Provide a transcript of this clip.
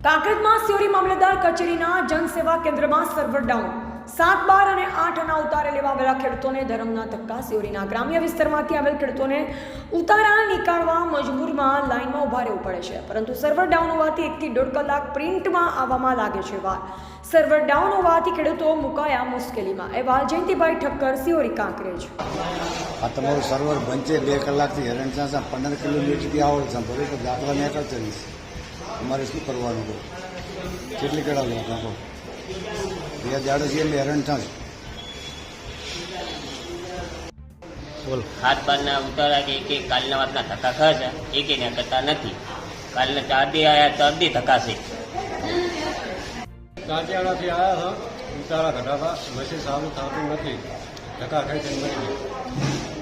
કાંકરેજમાં સિયોરી મામલતદાર કચેરીના જનસેવા કેન્દ્રમાં server down 7, 12 અને 8 ના ઉતારે લેવા આવેલા ખેડૂતોને ધરમના ધક્કા. સિયોરીના ગ્રામ્ય વિસ્તારમાંથી આવેલ ખેડૂતોને ઉતારા નીકાળવા મજબૂરમાં લાઇનમાં ઊભા રહેવું પડે છે, પરંતુ સર્વર ડાઉન હોવાથી 1 થી 1.5 કલાક પ્રિન્ટમાં આવવામાં લાગે છે. સર્વર ડાઉન હોવાથી ખેડૂતો મુકાયા મુશ્કેલીમાં. અહેવાલ જયંતિભાઈ ઠક્કર, સિયોરી કાંકરેજ. આ તમારું સર્વર બંધ છે, 2 કલાકથી હેરાન છે. 15 કિલોમીટરથી આવો છો, બરોબર દાખલા મેટર કરીશ. અમારે શું કરવાનું છે? કેટલી કરાવો નાખો? 2 દાડો છે એટલે હેરાન થાય. હાથ બારના ઉતારા કે કાલના વાતના ધક્કા ખાશે એક ને કરતા નથી. કાલના 4 દી આવ્યા, 4 દી ધક્કા છે. કાંતિયાળાથી આવ્યા હતા, ઉતારા ઘટાતા મશીન સારું થતું નથી, ધક્કા ખાઈ મરી ગયા.